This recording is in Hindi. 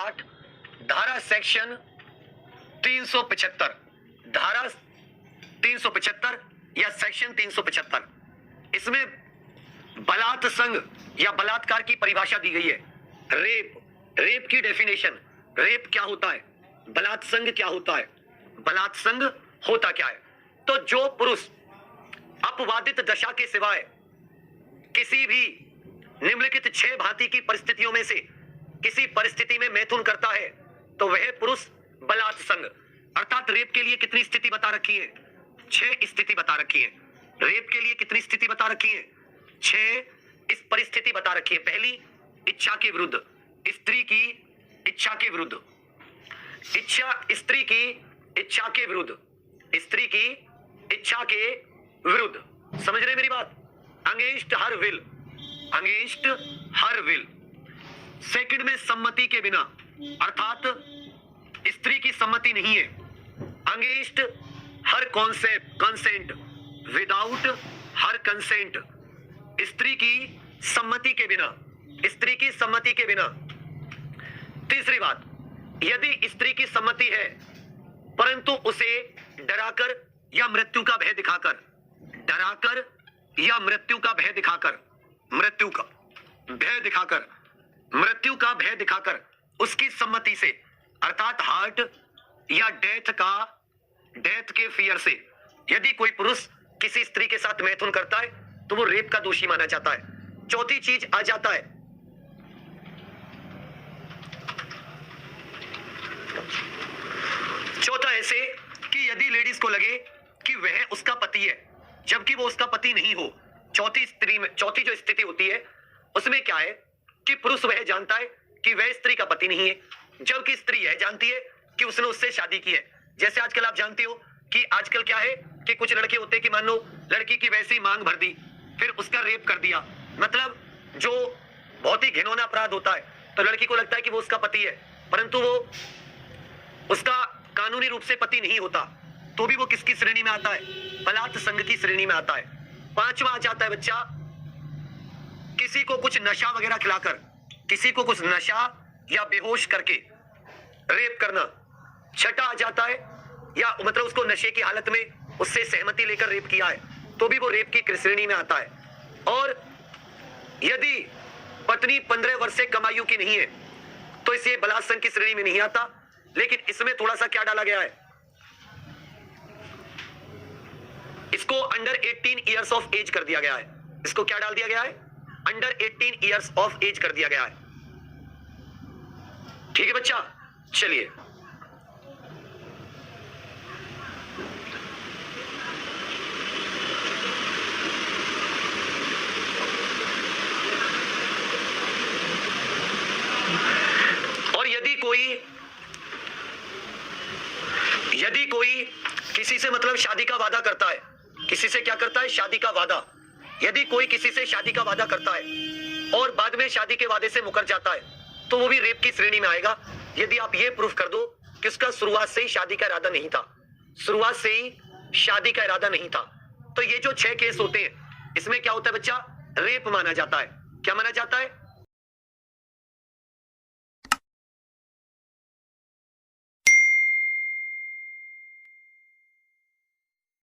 360 धारा सेक्शन 375 धारा 375 या सेक्शन 375 इसमें बलात् संग या बलात्कार की परिभाषा दी गई है। रेप की डेफिनेशन, रेप क्या होता है, बलात् संग क्या होता है, बलात् संग होता क्या है। तो जो पुरुष अपवादित दशा के सिवाय किसी भी निम्नलिखित 6 भांति की परिस्थितियों में से किसी परिस्थिति में मैथुन करता है तो वह पुरुष बलात् संग, अर्थात रेप के लिए कितनी स्थिति बता रखी है, 6 स्थिति बता रखी है। रेप के लिए कितनी स्थिति बता रखी है, 6 इस परिस्थिति बता रखी है। पहली, इच्छा के विरुद्ध, स्त्री की इच्छा के विरुद्ध, स्त्री की इच्छा के विरुद्ध, स्त्री की इच्छा के विरुद्ध, समझ रहे मेरी बात, against her will, against her will. Second में सम्मति के बिना, अर्थात स्त्री की सम्मति नहीं है, against her consent, without her consent, स्त्री की सम्मति के बिना, स्त्री की सम्मति के बिना। तीसरी बात, यदि स्त्री की सम्मति है परंतु उसे डराकर या मृत्यु का भय दिखाकर, डराकर या मृत्यु का भय दिखाकर, मृत्यु का भय दिखाकर उसकी सम्मति से, अर्थात हार्ट या डेथ के फियर से यदि कोई पुरुष किसी स्त्री के साथ मैथुन करता है तो वो रेप का दोषी माना जाता है। चौथी चीज आ जाता है, चौथा ऐसे कि यदि लेडीज को लगे कि वह उसका पति है जबकि वो उसका पति नहीं हो। चौथी जो स्थिति होती है उसमें क्या है कि पुरुष वह जानता है कि वह स्त्री का पति नहीं है जबकि स्त्री यह जानती है कि उसने उससे शादी की है। जैसे आजकल आप जानते हो कि आजकल क्या है कि कुछ लड़के होते हैं कि मान लो लड़की की वैसी मांग भर दी फिर उसका रेप कर दिया, मतलब जो बहुत ही घिनौना अपराध होता है। तो लड़की को लगता है कि वो उसका पति है परंतु वो उसका कानूनी रूप से पति नहीं होता, तो भी वो किसकी श्रेणी में आता है, बलात् संग की श्रेणी में आता है। पांचवा आ जाता है बच्चा, किसी को कुछ नशा वगैरह खिलाकर, किसी को कुछ नशा या बेहोश करके रेप करना। छठा आ जाता है, या मतलब उसको नशे की हालत में उससे सहमति लेकर रेप किया है तो भी वो रेप की श्रेणी में आता है। और यदि पत्नी 15 वर्ष से कम आयु की नहीं है तो इसे बलात् संग की श्रेणी में नहीं आता। लेकिन इसमें थोड़ा सा क्या डाला गया है, इसको अंडर 18 ईयर्स ऑफ एज कर दिया गया है। इसको क्या डाल दिया गया है, अंडर 18 ईयर्स ऑफ एज कर दिया गया है। ठीक है बच्चा, चलिए और यदि कोई किसी से मतलब शादी का वादा करता है, किसी से क्या करता है, शादी का वादा। यदि कोई किसी से शादी का वादा करता है और बाद में शादी के वादे से मुकर जाता है तो वो भी रेप की श्रेणी में आएगा। यदि आप ये प्रूफ कर दो कि उसका शुरुआत से ही शादी का इरादा नहीं था, शुरुआत से ही शादी का इरादा नहीं था, तो ये जो 6 केस होते हैं इसमें क्या होता है बच्चा, रेप माना जाता है। क्या माना जाता है,